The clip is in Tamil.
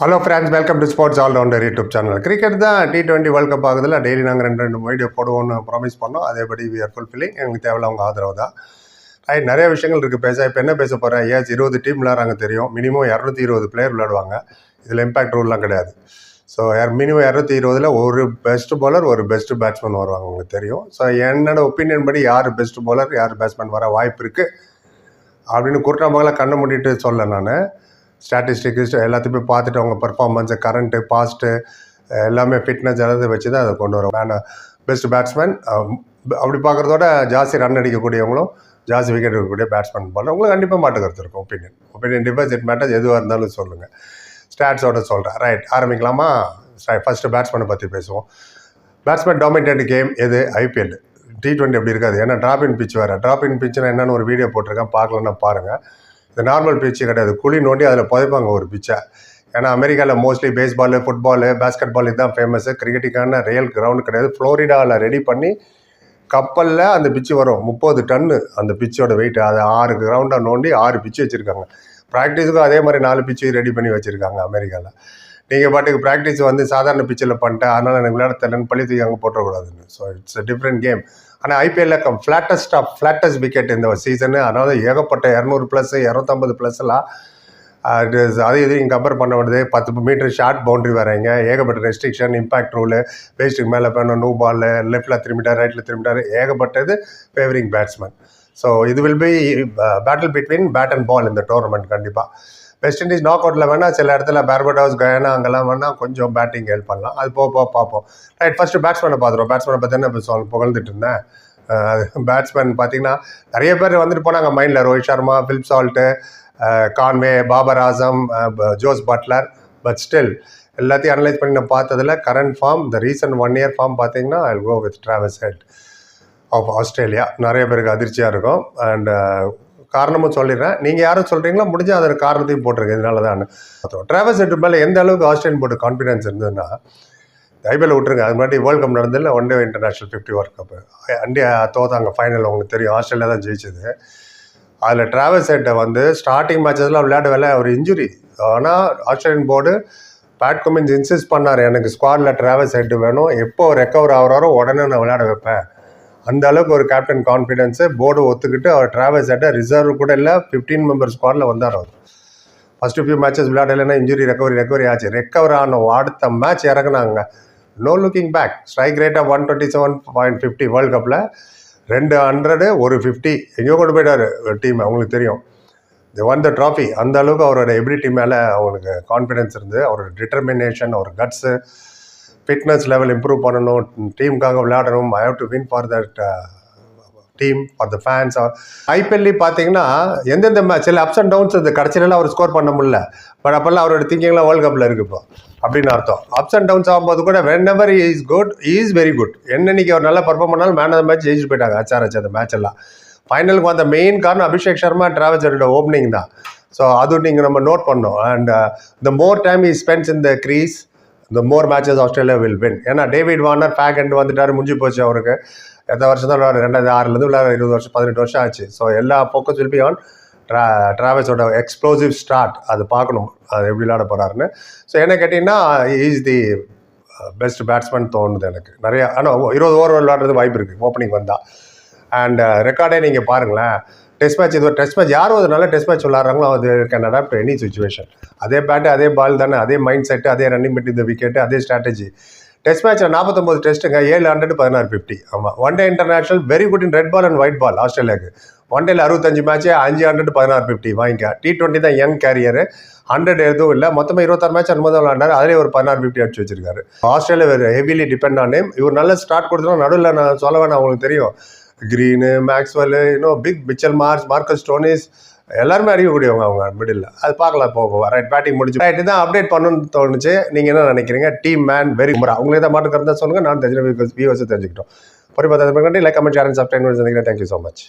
Hello friends, welcome to sports allrounder YouTube channel. Cricket தான் T20 வேர்ல்ட் கப் ஆகுதுல. டெய்லி நாங்கள் ரெண்டு வீடியோ போடுவோம்னு ப்ராமிஸ் பண்ணோம். அதேபடி வி ஆர் ஃபுல்ஃபில்லிங். எங்களுக்கு தேவையில்ல அவங்க ஆதரவு தான். ரைட், நிறைய விஷயங்கள் இருக்குது பேச. இப்போ என்ன பேச போகிறேன்? 20 டீம் விளையாடுறாங்க தெரியும். மினிமம் 220 பிளேயர் விளையாடுவாங்க. இதில் இம்பாக்ட் ரூல்லாம் கிடையாது. ஸோ மினிமம் 220ல் ஒரு பெஸ்ட் பவுலர், ஒரு பெஸ்ட் பேட்ஸ்மேன் வருவாங்க, உங்களுக்கு தெரியும். ஸோ என்னோட ஒப்பீனியன் படி யார் பெஸ்ட் பவுலர், யார் பேட்ஸ்மேன் வர வாய்ப்பு இருக்குது அப்படின்னு குற்றாமகளை கண்ணை மூடிட்டு சொல்ல. நான் ஸ்டாட்டிஸ்டிக்ஸ் எல்லாத்தையுமே பார்த்துட்டு அவங்க பர்ஃபார்மன்ஸு, கரண்ட்டு, பாஸ்ட்டு எல்லாமே ஃபிட்னஸ் எல்லாத்தையும் வச்சு தான் அதை கொண்டு வரும். பெஸ்ட் பேட்ஸ்மேன் அப்படி பார்க்குறதோட ஜாஸ்தி ரன் அடிக்கக்கூடியவங்களும் ஜாஸ்தி விக்கெட் எடுக்கக்கூடிய பேட்ஸ்மேன் போல உங்களுக்கு கண்டிப்பாக மாட்டுக்கிறது இருக்கும். Opinion differs it matters. எதுவாக இருந்தாலும் சொல்லுங்கள். ஸ்டாட்ஸோட சொல்கிறேன். ரைட், ஆரம்பிக்கலாமா? ஃபஸ்ட்டு பேட்ஸ்மேனை பற்றி பேசுவோம். பேட்ஸ்மேன் டாமினேட் கேம் எது? IPL. T20 அப்படி இருக்காது. ஏன்னா ட்ராப்-இன் பிச் வேறு. ட்ராப்-இன் பிச்சுனா என்னென்னு ஒரு வீடியோ போட்டிருக்கேன், பார்க்கலன்னா பாருங்கள். இது நார்மல் பிச்சு கிடையாது. குழி நோண்டி அதில் புதைப்பாங்க ஒரு பிச்சை. ஏன்னா அமெரிக்காவில் மோஸ்ட்லி பேஸ்பாலு, ஃபுட்பாலு, பேஸ்கெட் பால் இதுதான் ஃபேமஸு. கிரிக்கெட்டுக்கான ரியல் கிரவுண்டு கிடையாது. ஃப்ளோரிடாவில் ரெடி பண்ணி கப்பலில் அந்த பிச்சு வரும். 30 டன்னு அந்த பிச்சோட வெயிட். அதை 6 கிரவுண்டாக நோண்டி 6 பிச்சு வச்சுருக்காங்க. ப்ராக்டிஸுக்கும் அதே மாதிரி 4 பிச்சு ரெடி பண்ணி வச்சுருக்காங்க அமெரிக்காவில். நீங்கள் பாட்டுக்கு ப்ராக்டிஸ் சாதாரண பிச்சில் பண்ணிட்டேன், அதனால் எனக்கு விளையாட தெரியலன்னு பழி தூக்கி அங்கே போட்டக்கூடாதுன்னு. So it's different game. ஆனால் IPL ஃப்ளாட்டஸ்ட் விக்கெட் இந்த சீசனு. அதனால ஏகப்பட்ட 200+, 250+எல்லாம் அது இது இங்கே கம்பேர் பண்ண வருது. 10 மீட்டர் ஷார்ட் பவுண்டரி வரைங்க. ஏகப்பட்ட ரெஸ்ட்ரிக்ஷன், இம்பாக்ட் ரூலு, வேஸ்ட்டுக்கு மேலே போயணும், நோ பால், லெஃப்டில் 3 மீட்டர், ரைட்டில் 3 மீட்டர், ஏகப்பட்டது ஃபேவரிங் பேட்ஸ்மேன். ஸோ இது will be battle between bat and ball இந்த டோர்னமெண்ட். கண்டிப்பாக வெஸ்ட் இண்டீஸ் நாக் அவுட்டில் வேணால் சில இடத்துல பார்படோஸ், கயானா அங்கெல்லாம் வேணால் கொஞ்சம் பேட்டிங் ஹெல்ப் பண்ணலாம். அது போக பார்ப்போம். ரைட், ஃபஸ்ட்டு பேட்ஸ்மேனை பார்த்துருவோம். பேட்ஸ்மேனை பற்றி என்ன இப்போ புகழ்ந்துட்டு இருந்தேன். பேட்ஸ்மேன் பார்த்தீங்கன்னா நிறைய பேர் வந்துட்டு போனாங்க மைண்டில். Rohit Sharma, Philip Salt, Conway, Babar Azam, Jos Buttler. But still எல்லாத்தையும் அனலைஸ் பண்ணி நான் பார்த்ததில் கரண்ட் ஃபார்ம், இந்த ரீசன்ட் 1 இயர் ஃபார்ம் பார்த்தீங்கன்னா I go with Travis Head of Australia. நிறைய பேருக்கு அதிர்ச்சியாக இருக்கும். அண்ட் காரணமும் சொல்லிடுறேன். நீங்கள் யாரும் சொல்கிறீங்களோ முடிஞ்சால் அதோட காரணத்தையும் போட்டிருக்கு. இதனால தான் டிராவிஸ் ஹெட் மேலே எந்த அளவுக்கு ஆஸ்திரேலியன் போட்டு கான்ஃபிடன்ஸ் இருந்ததுன்னா, IPL விட்டுருங்க. அது மாதிரி வேர்ல்டு கப் நடந்ததில்ல, one day international 50 world cup. India தோத்தாங்க ஃபைனல். உங்களுக்கு தெரியும், ஆஸ்திரேலியா தான் ஜெயிச்சது. அதில் டிராவிஸ் ஹெட்டை ஸ்டார்டிங் மேட்சஸ்லாம் விளையாடவில்லை, அவர் இன்ஜுரி. ஆனால் Australian board Pat Cummins insist பண்ணார், எனக்கு ஸ்குவாடில் டிராவிஸ் ஹெட் வேணும், எப்போ ரெக்கவர் ஆகிறாரோ உடனே நான் விளையாட வைப்பேன். அந்த அளவுக்கு ஒரு கேப்டன் கான்ஃபிடென்ஸு போர்டு ஒத்துக்கிட்டு அவர் டிராவிஸ் ஹெட்டை ரிசர்வ் கூட இல்லை 15 மெம்பர் ஸ்குவாடில் வந்தார். அவர் ஃபஸ்ட்டு ஃபியூ மேட்சஸ் விளையாடலைன்னா இன்ஜுரி ரெக்கவரி ஆச்சு. ரெக்கவர் ஆன அடுத்த மேட்ச் இறக்குனாங்க. No looking back. Strike rate of 127.50 world கப்பில் 200, ஒரு 50 எங்கேயோ கொண்டு போயிட்டார் டீம். அவங்களுக்கு தெரியும், தி ஒன் த ட்ராஃபி. அந்த அளவுக்கு அவரோட எபிலிட்டி மேலே அவங்களுக்கு கான்ஃபிடென்ஸ் இருந்து, அவரோட டிட்டர்மினேஷன், அவர் கட்ஸு, ஃபிட்னஸ் லெவல் இம்ப்ரூவ் பண்ணணும், டீமுக்காக விளையாடணும், I have to win for that team, for the fans. IPL பார்த்தீங்கன்னா எந்தெந்த மேட்ச் சில அப்ஸ் அண்ட் டவுன்ஸ் இந்த கடைசியிலாம் அவர் ஸ்கோர் பண்ண முடியல. பட் அப்போல்லாம் அவரோட திங்கிங்லாம் வேர்ல்டு கப்பில் இருக்குது இப்போ அப்படின்னு அர்த்தம். அப்ஸ் அண்ட் டவுன்ஸ் ஆகும்போது கூட whenever is good, is very good. என்னன்னைக்கு அவர் நல்லா பர்ஃபார்ம் பண்ணாலும் மேன் ஆஃப் த மேட்ச் ஜெயிச்சு போயிட்டாங்க HRH அந்த மேட்ச் எல்லாம். ஃபைனலுக்கு வந்த மெயின் காரணம் அபிஷேக் சர்மா, டிராவிஸ் ஹெட்டோட ஓப்பனிங் தான். ஸோ அது நீங்கள் நம்ம நோட் பண்ணோம். And the more time is spends in the crease, the more matches Australia will win. ஏன்னா டேவிட் வார்னர் பேக் எண்ட் வந்துட்டார், முடிஞ்சு போச்சு அவருக்கு. எத்தனை வருஷம் தான் விளையாடு? 2006 விளையாடு, 20 வருஷம், 18 வருஷம் ஆச்சு. ஸோ எல்லா ஃபோக்கஸ் வில் பி ஆன் டிராவிஸோட எக்ஸ்ப்ளோசிவ் ஸ்டார்ட். அது பார்க்கணும், அது எப்படி விளையாட போகிறாருன்னு. ஸோ என்ன கேட்டிங்கன்னா, இஸ் தி பெஸ்ட் பேட்ஸ்மேன் தோணுது எனக்கு நிறையா. ஆனால் 20 ஓவர் விளையாடுறது வாய்ப்பு இருக்குது ஓப்பனிங் வந்தால். அண்ட் ரெக்கார்டே நீங்கள் பாருங்களேன். டெஸ்ட் மேட்ச், இது ஒரு டெஸ்ட் மேட்ச். யாரும் ஒரு நல்ல டெஸ்ட் மேட்ச் விளாட்றாங்களோ அது கேன் அடாப்ட் எனி சுச்சுவேஷன். அதே பேட்டு, அதே பால் தானே, அதே மைண்ட் செட்டு, அதே ரன்னிங் பிட் இந்த விக்கெட்டு, அதே ஸ்ட்ராட்டஜி. டெஸ்ட் மேட்ச்சில் 49 டெஸ்ட்டுங்க, 700, 1650. ஆமாம், one day international very good in red ball and white ball. ஆஸ்திரேலியாவுக்கு ஒன் டேல 65 மேட்ச்சு, 500, 1650 வாங்கிக்க. T20 தான் யங் கேரியரு, 100 எதுவும் இல்லை. மொத்தமாக 26 மேட்ச் அனுமதி விளாண்டாரு. அதிலே ஒரு 1650 அடிச்சு வச்சிருக்காரு. Australia heavily depend on name. இவர் நல்ல ஸ்டார்ட் கொடுத்தோம். நடுவில் நான் சொல்ல வேணாம், அவங்களுக்கு தெரியும், கிரீனு, மேக்ஸ்வெல்லு, இன்னும் பிக் மிச்சல் மார்க்கஸ் ஸ்டோனிஸ் எல்லாருமே அறியக்கூடியவங்க அவங்க மிடில். அது பார்க்கலாம் போகும். ரைட், பேட்டிங் முடிச்சு ரைட் தான் அப்டேட் பண்ணணும்னு தோணுச்சு. நீங்கள் என்ன நினைக்கிறீங்க? டீம் மேன் வெரி முறை அவங்களே தான் மாட்டுக்கிறதா சொல்லுங்கள். நான் தெரிஞ்சு வியூவர்ஸை தெரிஞ்சுக்கிட்டோம். பொறுப்பாக like, comment, share and subscribe. Thank you so much.